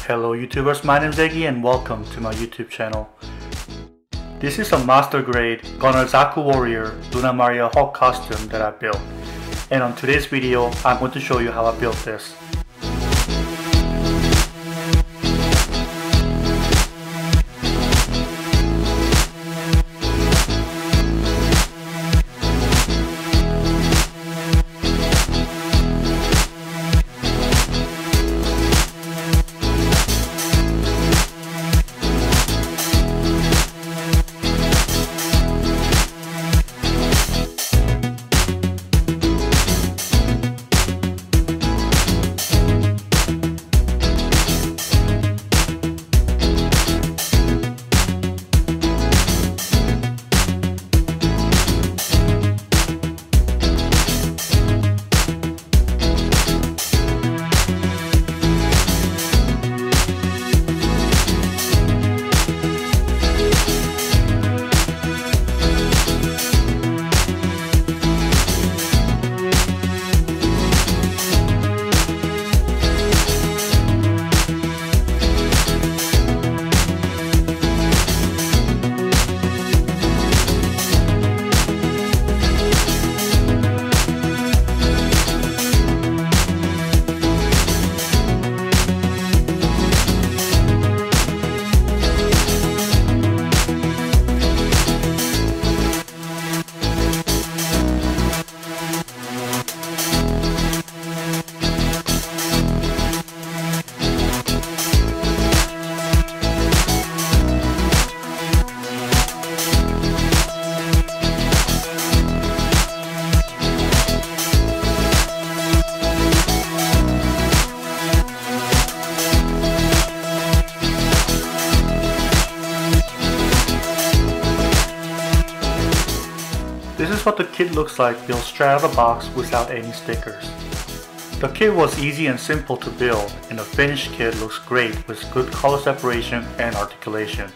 Hello YouTubers, my name is Eggy and welcome to my YouTube channel. This is a master grade Gunner Zaku Warrior Lunamaria Hawke costume that I built. And on today's video, I'm going to show you how I built this. This is what the kit looks like built straight out of the box without any stickers. The kit was easy and simple to build, and the finished kit looks great with good color separation and articulation.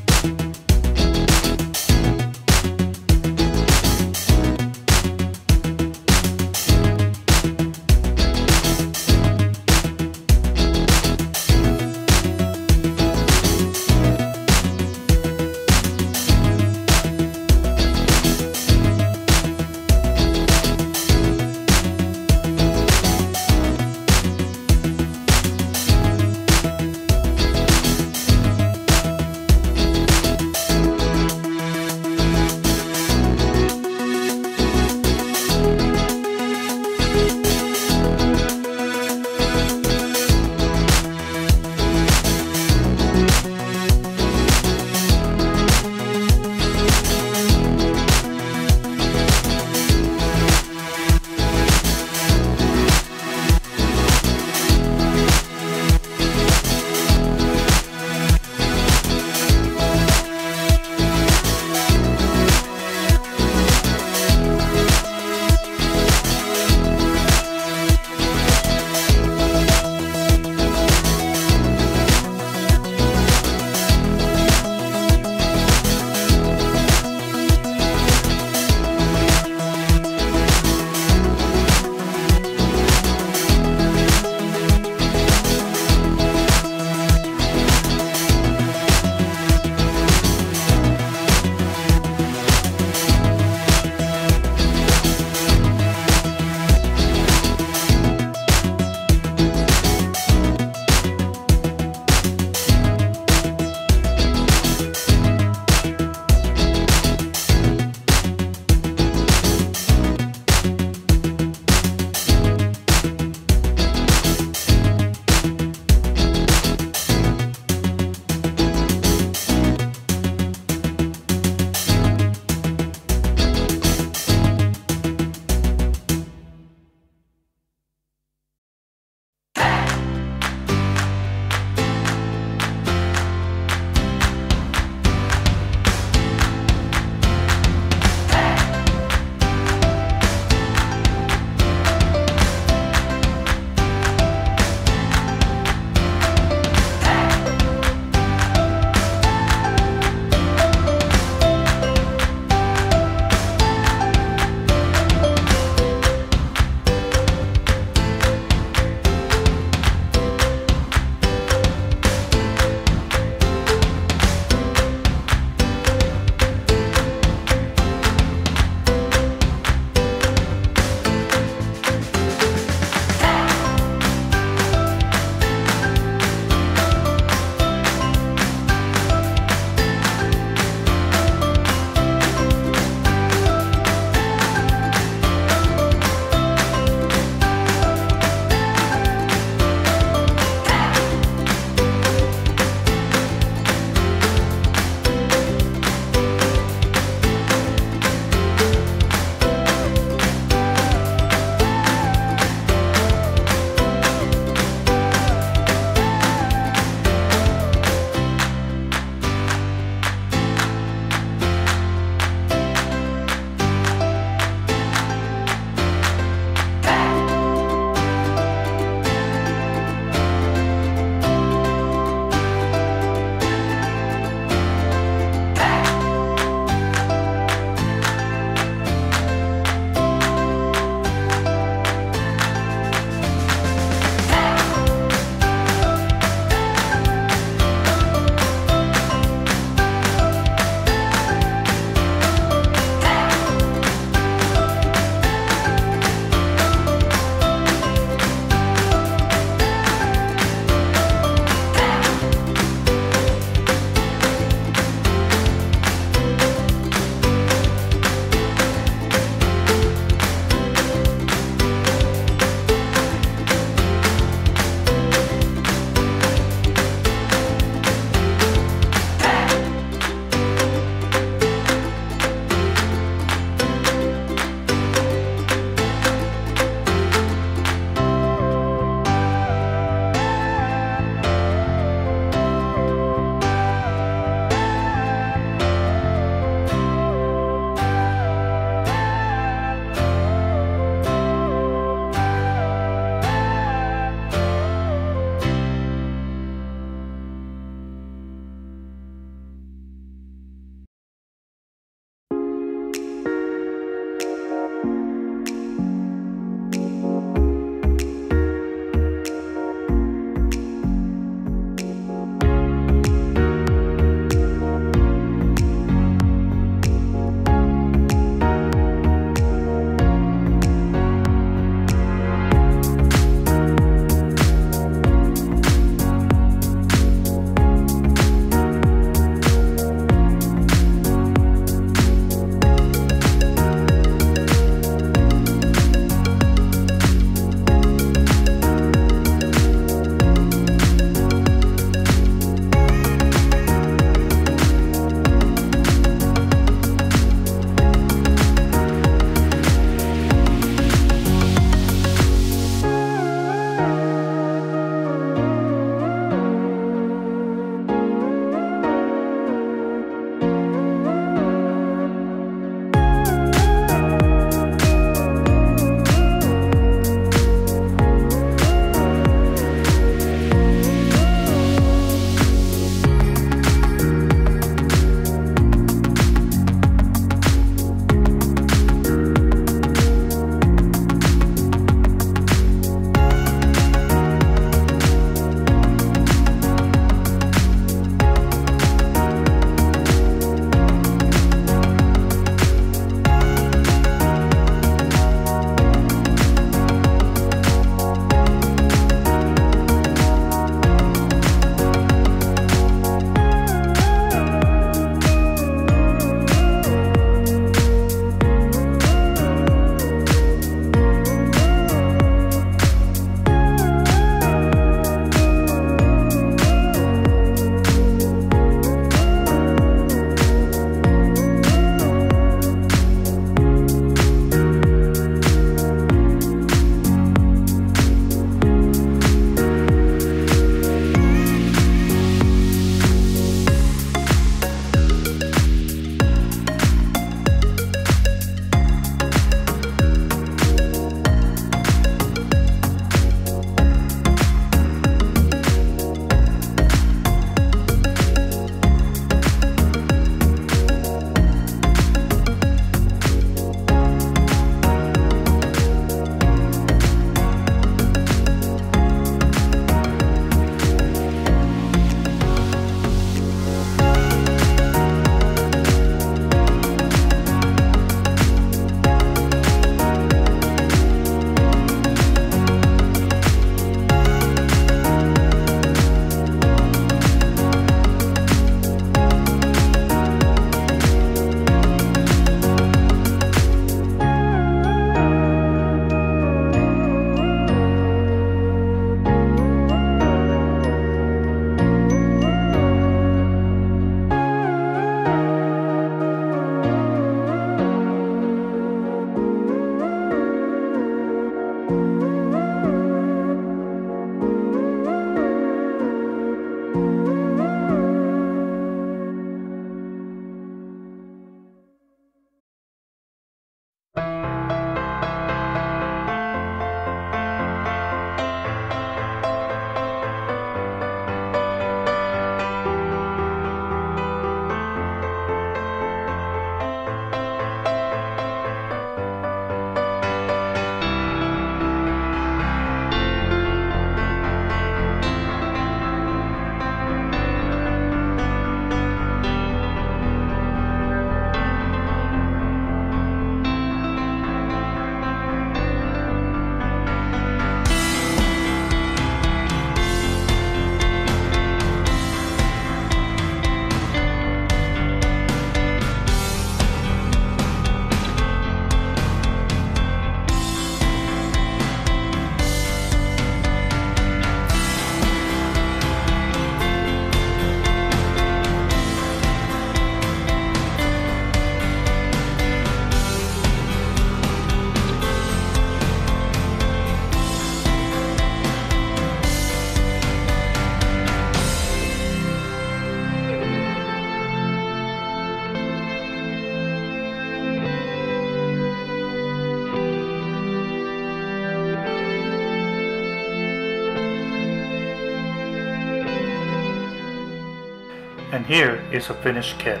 And here is a finished kit.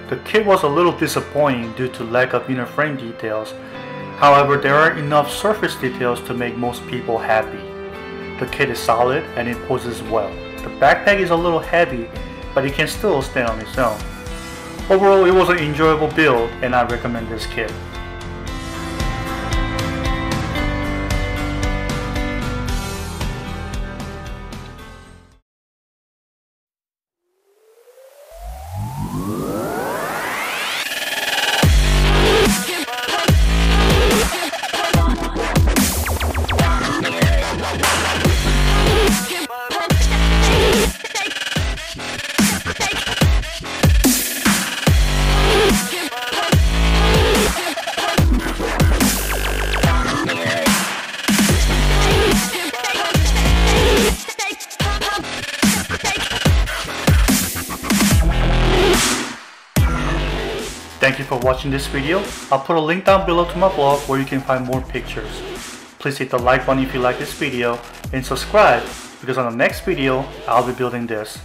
The kit was a little disappointing due to lack of inner frame details. However, there are enough surface details to make most people happy. The kit is solid and it poses well. The backpack is a little heavy, but it can still stand on its own. Overall, it was an enjoyable build and I recommend this kit. Thank you for watching this video. I'll put a link down below to my blog where you can find more pictures. Please hit the like button if you like this video and subscribe because on the next video I'll be building this.